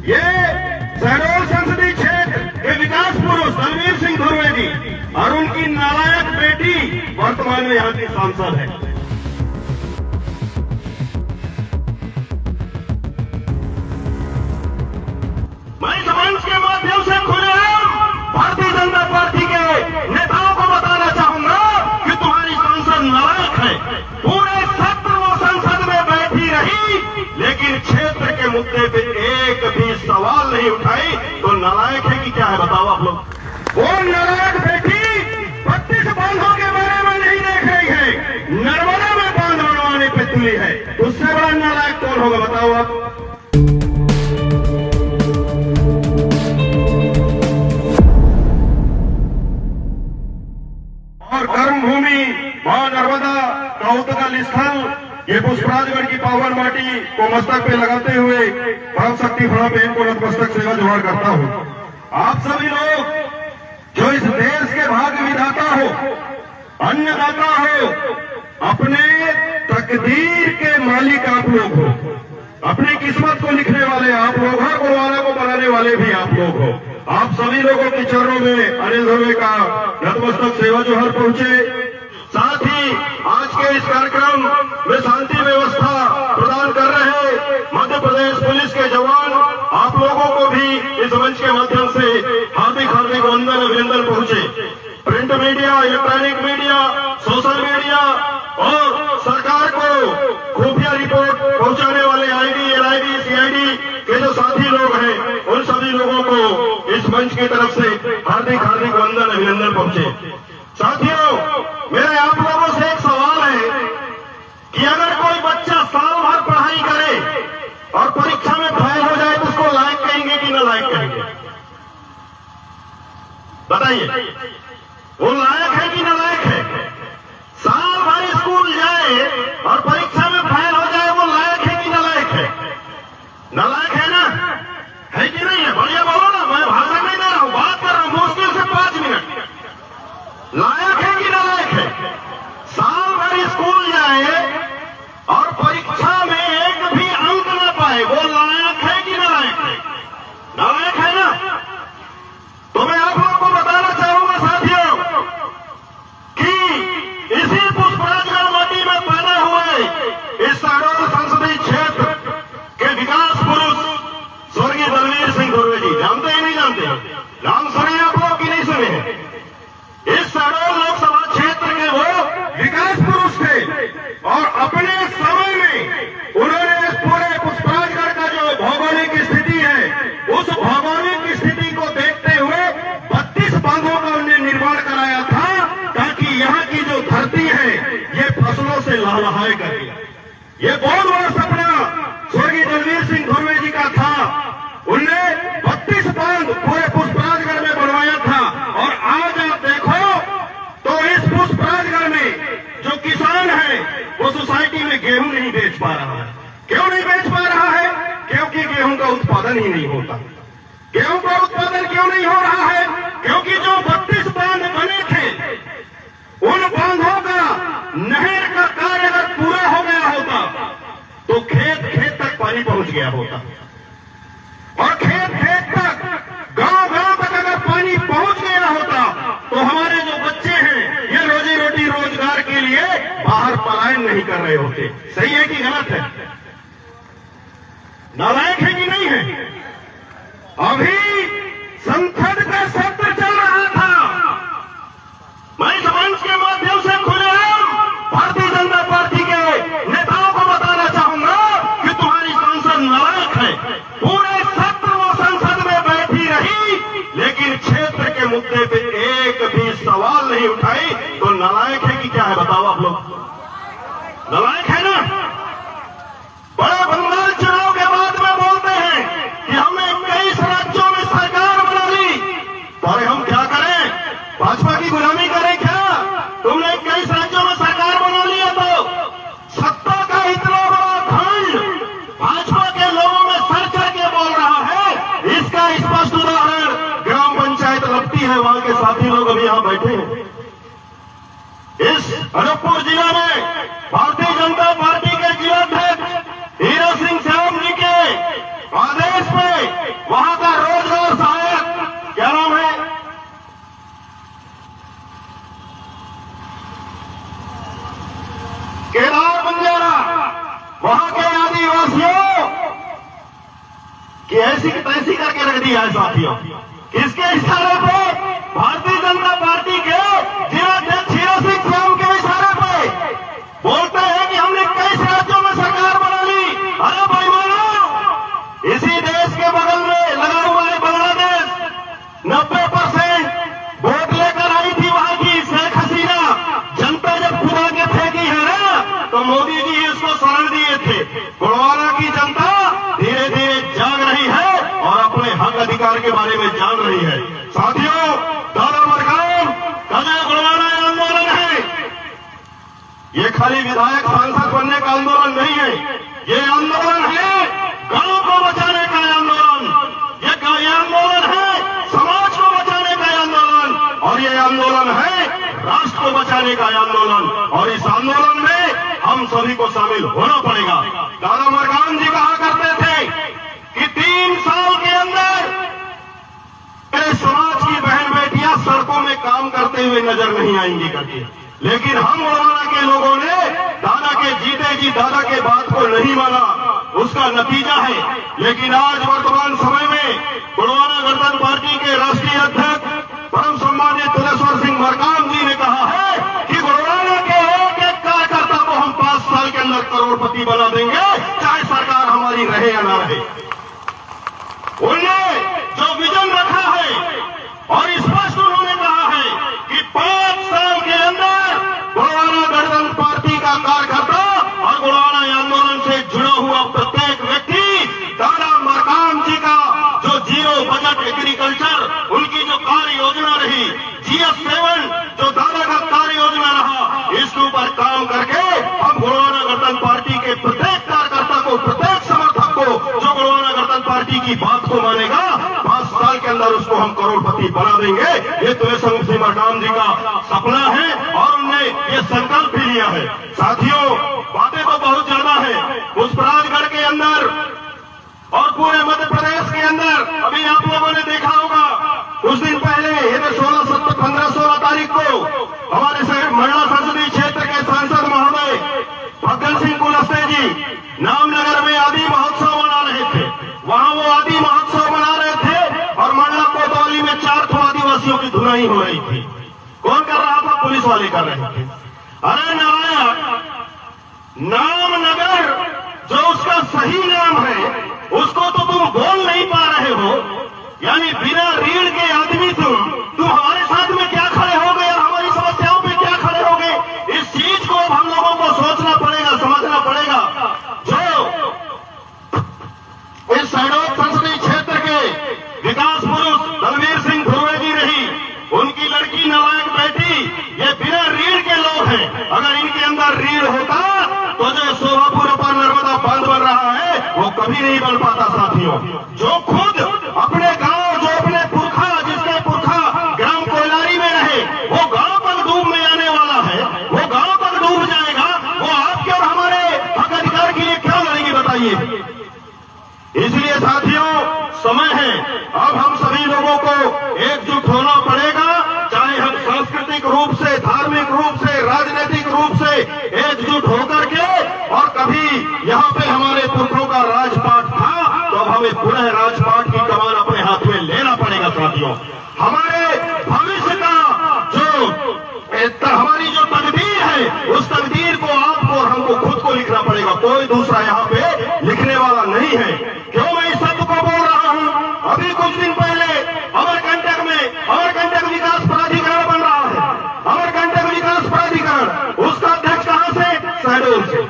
ये शहडोल संसदीय क्षेत्र के विकास पुरुष दलवीर सिंह धुर्वे जी और उनकी नालायक बेटी वर्तमान में यहाँ की सांसद है। मैं इस मंच के माध्यम से खुलेआम भारतीय जनता पार्टी के नेताओं को बताना चाहूंगा कि तुम्हारी सांसद नालायक है। पूरे सत्र वो संसद में बैठी रही, लेकिन क्षेत्र के मुद्दे पे एक भी सवाल नहीं उठाई। तो नालायक है कि क्या है, बताओ आप लोग। वो नालायक बेटी 32 बांधों के बारे में नहीं देख रही है, नर्मदा में बांध बनवाने पे तुली है। उससे बड़ा नालायक कौन होगा, बताओ आप। और कर्मभूमि मां नर्मदा का उद्गल स्थल, ये पुष्पराजगढ़ की पावन माटी को मस्तक पे लगाते हुए परम शक्ति फणा बहन को नतमस्तक सेवा जोहार करता हूँ। आप सभी लोग जो इस देश के भाग्य विधाता हो, अन्नदाता हो, अपने तकदीर के मालिक आप लोग हो, अपनी किस्मत को लिखने वाले आप लोग, हर गुणवाला को बनाने वाले भी आप लोग हो। आप सभी लोगों के चरणों में अनिल धुर्वे का नतमस्तक सेवा जोहार पहुंचे। साथ ही आज के इस कार्यक्रम में शांति व्यवस्था प्रदान कर रहे मध्य प्रदेश पुलिस के जवान, आप लोगों को भी इस मंच के माध्यम से हार्दिक हार्दिक वंदन अभिनंदन पहुंचे। Print media, electronic media, social media और सरकार को खुफिया रिपोर्ट पहुंचाने वाले आईडी, एलआईडी, सीआईडी के जो साथी लोग हैं, उन सभी लोगों को इस मंच की तरफ से हार्दिक हार्दिक वंदन अभिनंदन पहुंचे। साथियों, मेरा आप लोगों से एक सवाल है कि अगर कोई बच्चा साल भर पढ़ाई करे और परीक्षा में फेल हो जाए तो उसको लायक कहेंगे कि नालायक कहेंगे, बताइए। वो लायक है कि नालायक है? साल भर स्कूल जाए और परीक्षा में फेल हो जाए, वो लायक है कि नालायक है? नालायक है ना, है कि नहीं है? बढ़िया बोलो ना, मैं भाषण नहीं दे रहा हूं, बात कर रहा हूं मुश्किल से 5 मिनट। लायक है कि नालायक है? साल भर स्कूल जाए और परीक्षा में एक भी अंक न पाए, वो लायक है कि नालायक है? नालायक है ना। तो मैं आप लोगों को बताना चाहूंगा साथियों कि इसी पुष्पराजगढ़ माटी में पैदा हुए इस शहडोल संसदीय क्षेत्र के विकास पुरुष स्वर्गीय दलवीर सिंह धुर्वे जी, जानते हैं नहीं जानते? नाम सुने आप लोग कि नहीं सुने? इस शहडोल लोकसभा क्षेत्र के वो विकास पुरुष थे और अपने समय में उन्होंने इस पूरे पुष्पराजगढ़ का जो भौगोलिक स्थिति है, उस भौगोलिक स्थिति को देखते हुए 32 बांधों का उन्हें निर्माण कराया था, ताकि यहाँ की जो धरती है ये फसलों से लहलहाए करे। ये बहुत बड़ा सपना स्वर्गीय दलवीर सिंह धुर्वे जी का था। उनने 32 बांध पूरे पुष्पराजगढ़ में बनवाया था। और आज आप देखो तो इस पुष्पराजगढ़ में जो किसान है वो सोसाइटी में गेहूं नहीं बेच पा रहा है। क्यों नहीं बेच पा रहा है? क्योंकि गेहूं का उत्पादन ही नहीं होता। गेहूं का उत्पादन क्यों नहीं हो रहा है? क्योंकि जो 32 बांध बने थे, उन बांधों का नहर का कार्य अगर पूरा हो गया होता तो खेत खेत तक पानी पहुंच गया होता, और खेत खेत तक, गांव गांव तक अगर पानी पहुंच गया होता तो हमारे जो बच्चे हैं ये रोजी रोटी रोजगार के लिए बाहर पलायन नहीं कर रहे होते। सही है कि गलत है? नालायक है कि नहीं है? अभी संसद का सत्र चल रहा था, मैं इस मंच के माध्यम से खुलेआम भारतीय जनता पार्टी के नेताओं को बताना चाहूंगा कि तुम्हारी सांसद नालायक है। पूरे सत्र वो संसद में बैठी रही, लेकिन क्षेत्र के मुद्दे पे एक भी सवाल नहीं उठाई। तो नालायक है कि क्या है, बताओ आप लोग। नालायक है ना। बड़ा बंगाल चुनाव के बाद में बोलते हैं कि हमने 21 राज्यों में सरकार बना ली, तो अरे हम क्या करें? भाजपा की गुलामी करें क्या? तुमने 21 राज्यों में सरकार बना लिया तो सत्ता का इतना बड़ा खंड भाजपा के लोगों में सर चढ़ के बोल रहा है। इसका स्पष्ट उदाहरण ग्राम पंचायत लपटी है, वहां के साथी लोग अभी यहां बैठे हैं। इस अनूपपुर जिला में भारतीय जनता पार्टी के जिलाध्यक्ष हीरा सिंह श्याम जी के आदेश पे वहां का रोजगार सहायक, क्या नाम है, केदार बंजारा, वहां के आदिवासियों की ऐसी की तैसी करके रख दिया है साथियों। किसके इशारे पे? भारतीय जनता पार्टी के जिलाध्यक्ष हीरा सिंह श्याम के इशारे पे बोलते हैं कि हमने 21 राज्यों में सरकार बना ली। अरे भाईमानो, इसी देश के बगल में लगा हुआ है बांग्लादेश, 90% वोट लेकर आई थी वहां की शेख हसीना। जनता जब खुदा के फेंकी है ना, तो मोदी जी इसको शरण दिए थे। गुड़वाना की जनता धीरे धीरे जाग रही है और अपने हक अधिकार के बारे में जान रही है। साथियों, दादा मरकाम का जो गुड़वाना आंदोलन है, ये खाली विधायक सांसद बनने का आंदोलन नहीं है। ये आंदोलन है गांव को बचाने का आंदोलन, ये आंदोलन है समाज को बचाने का आंदोलन, और ये आंदोलन है राष्ट्र को बचाने का आंदोलन। और इस आंदोलन में हम सभी को शामिल होना पड़ेगा। दादा मरकाम जी कहा करते थे कि 3 साल के अंदर मेरे समाज की बहन बेटियां सड़कों में काम करते हुए नजर नहीं आएंगी करके। लेकिन हम गुड़वाना के लोगों ने दादा के जीते जी दादा के बात को नहीं माना, उसका नतीजा है। लेकिन आज वर्तमान समय में गुड़वाना गणतंत्र पार्टी के राष्ट्रीय अध्यक्ष परम सम्मानित तुलेश्वर सिंह मरकाम जी ने कहा है कि गुड़वाना के एक एक कार्यकर्ता को हम 5 साल के अंदर करोड़पति बना देंगे, चाहे सरकार हमारी रहे या ना रहे। उन्होंने जो विजन रखा है और स्पष्ट उन्होंने कहा है कि 5 साल के अंदर गुड़वाना गणतंत्र पार्टी का कार्यकर्ता और गुड़वाना आंदोलन से जुड़ा हुआ प्रत्येक व्यक्ति दादा मरकाम जी का जो जीरो बजट एग्रीकल्चर, उनकी जो कार्य योजना रही, GS7 जो दादा का कार्य योजना रहा, इसके ऊपर काम करके हम गुड़वाना गणतंत्र पार्टी के प्रत्येक कार्यकर्ता को, प्रत्येक समर्थक को जो गुड़वाना गणतंत्र पार्टी की बात को मानेगा, 5 साल के अंदर उसको हम करोड़पति बना देंगे। ये तुलेश्वर सिंह मरकाम जी का सपना है और उन्होंने ये संकल्प भी लिया है। साथियों, बातें तो बहुत ज्यादा है। पुष्पराजगढ़ के अंदर और पूरे मध्य प्रदेश के अंदर अभी आप लोगों ने देखा होगा, कुछ दिन पहले 15-16 तारीख को हमारे शहर मंडला संसदीय क्षेत्र के सांसद महोदय फग्गन सिंह कुलस्ते जी नामनगर में आदि महोत्सव मना रहे थे। वहां वो आदि महोत्सव मना रहे थे और मंडला कोतवाली में 4 आदिवासियों की धुनाई हो रही थी। कौन कर रहा था? पुलिस वाले कर रहे थे। अरे नारायण, नामनगर जो उसका सही नाम है उसको तो तुम बोल नहीं पा रहे हो। यानी बिना रीढ़ के आदमी तुम हमारे साथ में क्या खड़े हो गए और हमारी समस्याओं पे क्या खड़े हो गए, इस चीज को अब हम लोगों को सोचना पड़ेगा, समझना पड़ेगा। जो इस शहडोल संसदीय क्षेत्र के विकास पुरुष दलवीर सिंह धुर्वे जी रही, उनकी लड़की नालायक बेटी, ये बिना रीढ़ के लोग हैं। अगर इनके अंदर रीढ़ होता तो जो शोभापुर पर नर्मदा बांध बन रहा है वो कभी नहीं बन पाता। साथियों, जो खुद अपने गांव, जो अपने पुरखा, जिसके पुरखा ग्राम कोयलारी में रहे, वो गांव तक डूब में आने वाला है, वो गांव तक डूब जाएगा, वो आपके और हमारे हक अधिकार के लिए क्या लड़ेगी बताइए। इसलिए साथियों, समय है, अब हम सभी लोगों को एकजुट होना पड़ेगा। चाहे हम सांस्कृतिक रूप से, धार्मिक रूप से, राजनीतिक रूप से एकजुट होकर के, और कभी यहाँ पे हमारे पुरखों का राजपाट था तो अब हमें पुनः राजपाट की कमान अपने हाथ में लेना पड़ेगा। साथियों, हमारे भविष्य का हमारी जो तकदीर है, उस तकदीर को आपको और हमको खुद को लिखना पड़ेगा। कोई दूसरा यहाँ पे लिखने वाला नहीं है। क्यों मैं इस शब्द को बोल रहा हूँ? अभी कुछ दिन पहले अमरकंटक में अमरकंटक विकास प्राधिकरण बन रहा है। अमरकंटक विकास प्राधिकरण, उसका अध्यक्ष कहां से? शहडोल से।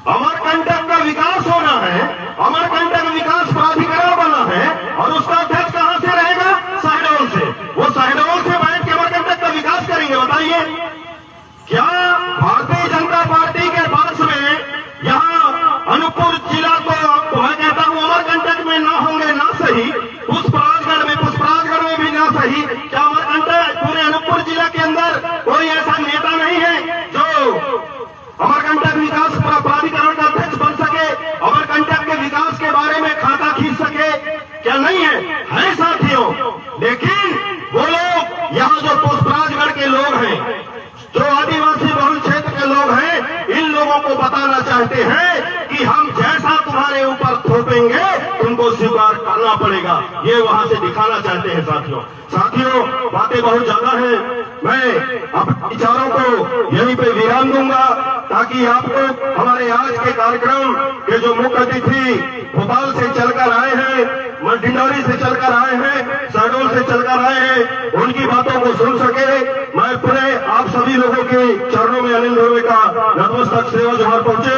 अमरकंटक का विकास होना है, अमरकंटक विकास प्राधिकरण बना है और उसका अध्यक्ष कहां से रहेगा? शहडोल से। वो शहडोल से बैठ के अमरकंटक का विकास करेंगे बताइए। क्या भारतीय जनता पार्टी के पास में यहाँ अनूपपुर जिला को मैं कहता हूँ अमरकंटक में ना होंगे ना सही, पुष्पराजगढ़ में भी ना सही, क्या अमरकंटक पूरे अनूपपुर जिला के अंदर कोई ऐसा नेता नहीं है जो अमरकंटक विकास प्राधिकरण का अध्यक्ष बन सके, अमरकंटक के विकास के बारे में खाता खींच सके? क्या नहीं है साथियों। लेकिन वो लोग यहाँ जो पुष्पराजगढ़ के लोग हैं, जो आदिवासी बहुल क्षेत्र के लोग हैं, इन लोगों को बताना चाहते हैं कि हम जैसा तुम्हारे ऊपर थोपेंगे तुमको स्वीकार करना पड़ेगा। ये वहां से दिखाना चाहते हैं साथियों। बातें बहुत ज्यादा हैं, मैं अपने विचारों को यहीं पे विराम दूंगा ताकि आपको हमारे आज के कार्यक्रम के जो मुख्य अतिथि भोपाल से चलकर आए हैं, डिंडौरी से चलकर आए हैं, शहडोल से चलकर आए हैं, उनकी बातों को सुन सके। मैं पुनः आप सभी लोगों के चरणों में अनिल धुर्वे का नतमस्तक सेवा जोहार पहुंचे।